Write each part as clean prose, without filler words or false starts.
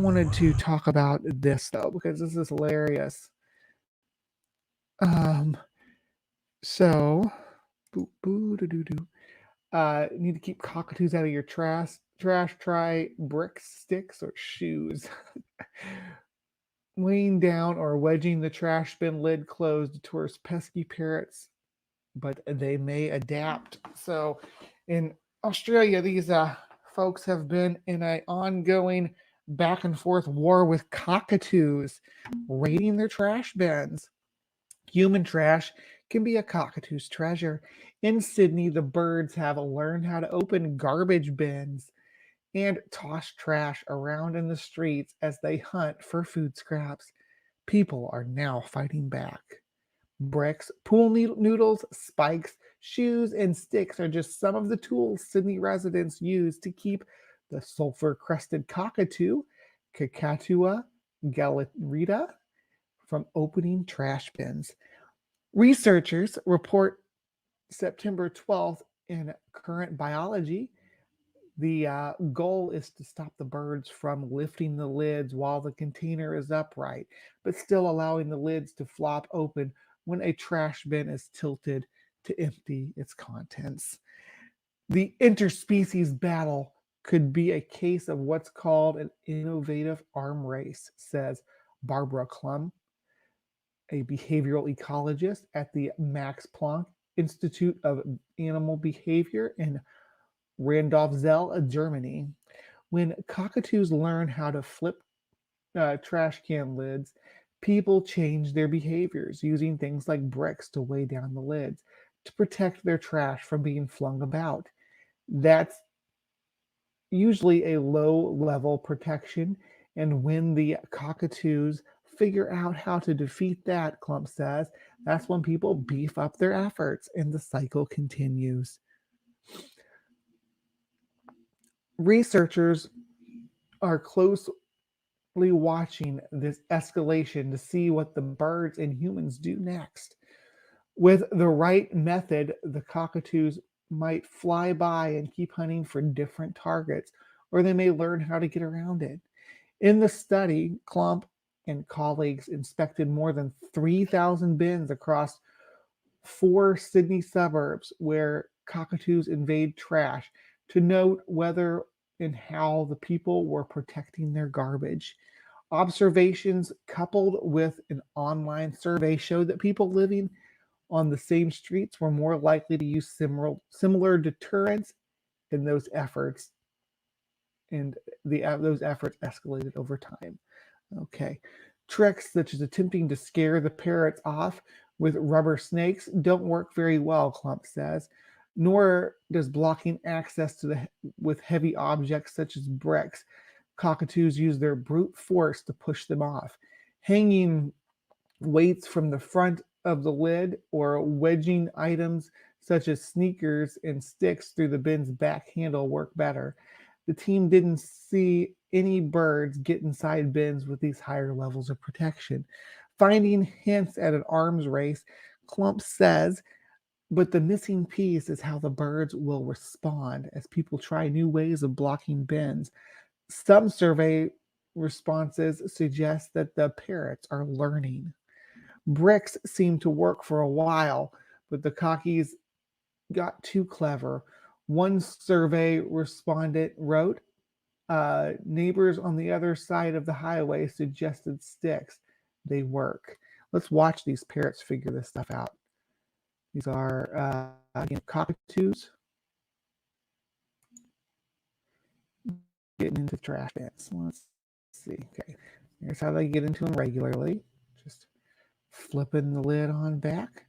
wanted to talk about this though, because this is hilarious. So, need to keep cockatoos out of your trash. Try bricks, sticks, or shoes. Weighing down or wedging the trash bin lid closed towards pesky parrots, but they may adapt. So, in Australia, these folks have been in an ongoing back and forth war with cockatoos, raiding their trash bins. Human trash can be a cockatoo's treasure. In Sydney, the birds have learned how to open garbage bins and toss trash around in the streets as they hunt for food scraps. People are now fighting back. Bricks, pool noodles, spikes, shoes, and sticks are just some of the tools Sydney residents use to keep the sulfur-crested cockatoo, Cockatoo galerita, from opening trash bins. Researchers report September 12th in Current Biology. The goal is to stop the birds from lifting the lids while the container is upright, but still allowing the lids to flop open when a trash bin is tilted to empty its contents. The interspecies battle could be a case of what's called an innovative arm race, says Barbara Klum, a behavioral ecologist at the Max Planck Institute of Animal Behavior in Randolph-Zell, Germany. When cockatoos learn how to flip trash can lids, people change their behaviors, using things like bricks to weigh down the lids to protect their trash from being flung about. That's usually a low-level protection, and when the cockatoos figure out how to defeat that, Klump says, that's when people beef up their efforts and the cycle continues. Researchers are closely watching this escalation to see what the birds and humans do next. With the right method, the cockatoos might fly by and keep hunting for different targets, or they may learn how to get around it. In the study, Klump and colleagues inspected more than 3,000 bins across 4 Sydney suburbs where cockatoos invade trash to note whether and how the people were protecting their garbage. Observations coupled with an online survey showed that people living on the same streets were more likely to use similar deterrents in those efforts, and those efforts escalated over time. Okay. Tricks such as attempting to scare the parrots off with rubber snakes don't work very well, Klump says, nor does blocking access with heavy objects such as bricks. Cockatoos use their brute force to push them off. Hanging weights from the front of the lid or wedging items such as sneakers and sticks through the bin's back handle work better. The team didn't see any birds get inside bins with these higher levels of protection. Finding hints at an arms race, Klump says, but the missing piece is how the birds will respond as people try new ways of blocking bins. Some survey responses suggest that the parrots are learning. Bricks seemed to work for a while, but the cockies got too clever. One survey respondent wrote, neighbors on the other side of the highway suggested sticks. They work. Let's watch these parrots figure this stuff out. These are cockatoos getting into trash bins. Let's see. Okay, here's how they get into them regularly. Just flipping the lid on back.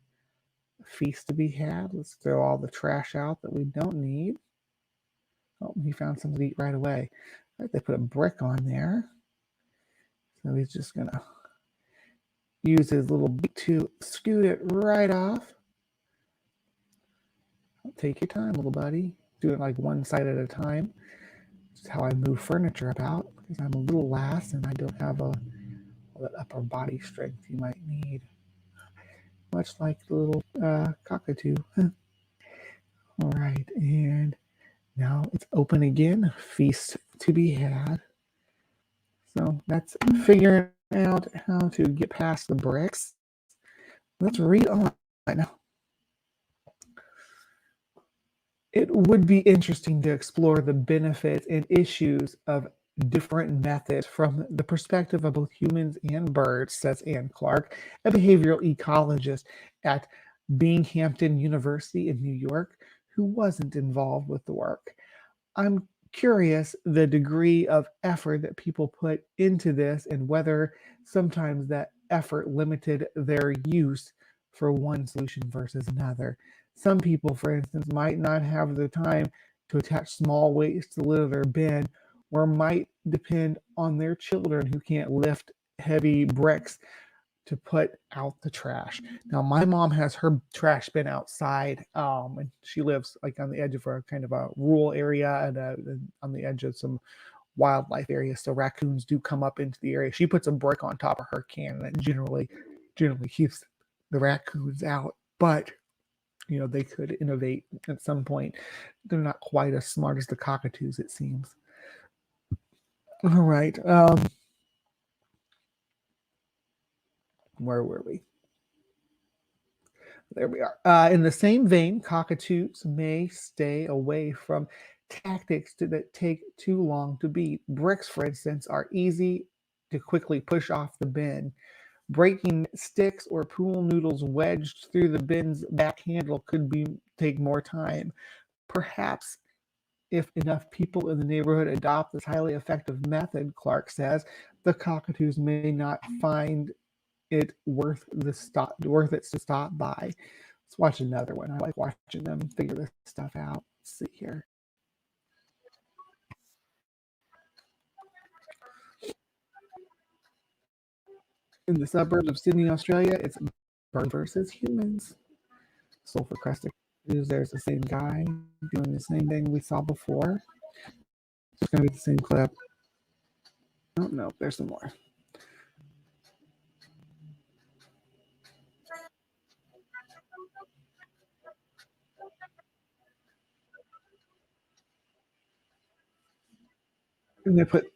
A feast to be had. Let's throw all the trash out that we don't need. Oh, he found something to eat right away. Right, they put a brick on there. So he's just going to use his little beak to scoot it right off. Take your time, little buddy. Do it like one side at a time. This is how I move furniture about, because I'm a little lass and I don't have all that upper body strength you might need. Much like the little cockatoo. All right, and now it's open again. Feast to be had. So that's figuring out how to get past the bricks. Let's read on. It would be interesting to explore the benefits and issues of different methods from the perspective of both humans and birds, says Ann Clark, a behavioral ecologist at Binghamton University in New York, who wasn't involved with the work. I'm curious the degree of effort that people put into this and whether sometimes that effort limited their use for one solution versus another. Some people, for instance, might not have the time to attach small weights to their bin or might depend on their children who can't lift heavy bricks to put out the trash. Now, my mom has her trash bin outside, and she lives like on the edge of a kind of a rural area and on the edge of some wildlife area. So raccoons do come up into the area. She puts a brick on top of her can, and that generally keeps the raccoons out. But they could innovate at some point. They're not quite as smart as the cockatoos, it seems. All right. Where were we? There we are. In the same vein, cockatoos may stay away from tactics that take too long to beat. Bricks, for instance, are easy to quickly push off the bin. Breaking sticks or pool noodles wedged through the bin's back handle could take more time. Perhaps if enough people in the neighborhood adopt this highly effective method, Clark says, the cockatoos may not find it worth it to stop by. Let's watch another one. I like watching them figure this stuff out. Let's see here. In the suburbs of Sydney, Australia, it's bird versus humans. Sulfur crested cockatoos. There's the same guy doing the same thing we saw before. It's going to be the same clip. Oh no, there's some more. And they put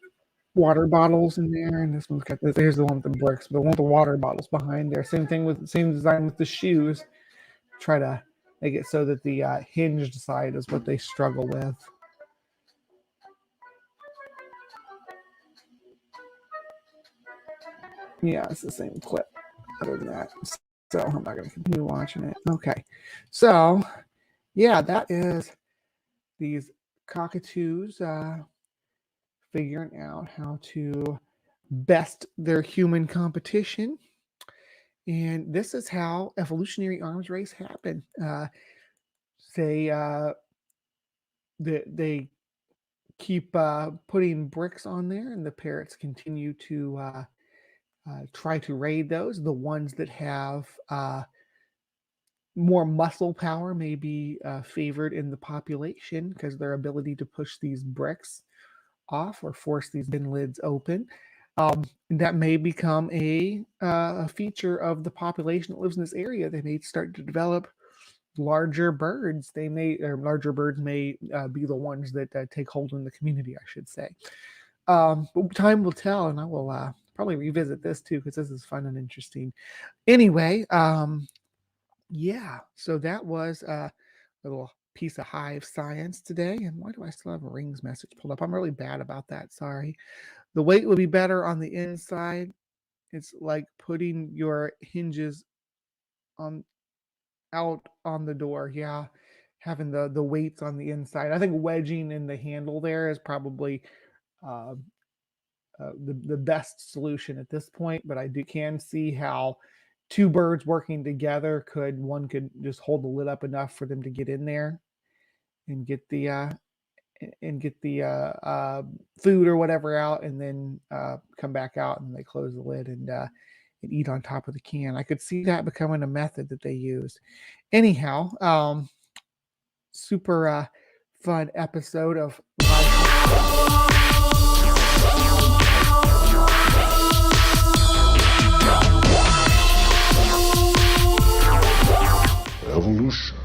water bottles in there, and this one's got this. Here's the one with the bricks, but one with the water bottles behind there. Same design with the shoes. Try to make it so that the hinged side is what they struggle with. Yeah, it's the same clip. Other than that, so I'm not going to continue watching it. Okay, so yeah, that is these cockatoos figuring out how to best their human competition. And this is how evolutionary arms race happen. They keep putting bricks on there, and the parrots continue to try to raid those. The ones that have more muscle power may be favored in the population because their ability to push these bricks off or force these bin lids open. That may become a feature of the population that lives in this area. They may start to develop larger birds. Larger birds may be the ones that take hold in the community, I should say. But time will tell, and I will probably revisit this too because this is fun and interesting. Anyway, yeah, so that was a little piece of HiveScience today. And why do I still have a rings message pulled up? I'm really bad about that. Sorry. The weight will be better on the inside. It's like putting your hinges out on the door. Yeah, having the weights on the inside. I think wedging in the handle there is probably the best solution at this point. But I can see how two birds working together one could just hold the lid up enough for them to get in there and get the food or whatever out, and then come back out, and they close the lid and eat on top of the can. I could see that becoming a method that they use. Anyhow, super fun episode of Evolution.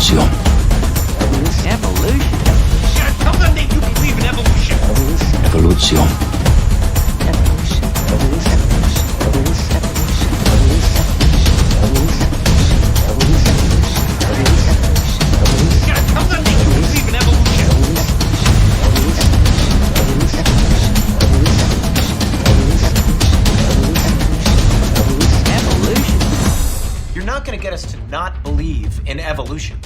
Evolution. Evolution? Yeah, tell them that you believe in evolution. Evolution. Yeah, tell them that you believe in evolution. Evolution? You're not going to get us to not believe in evolution.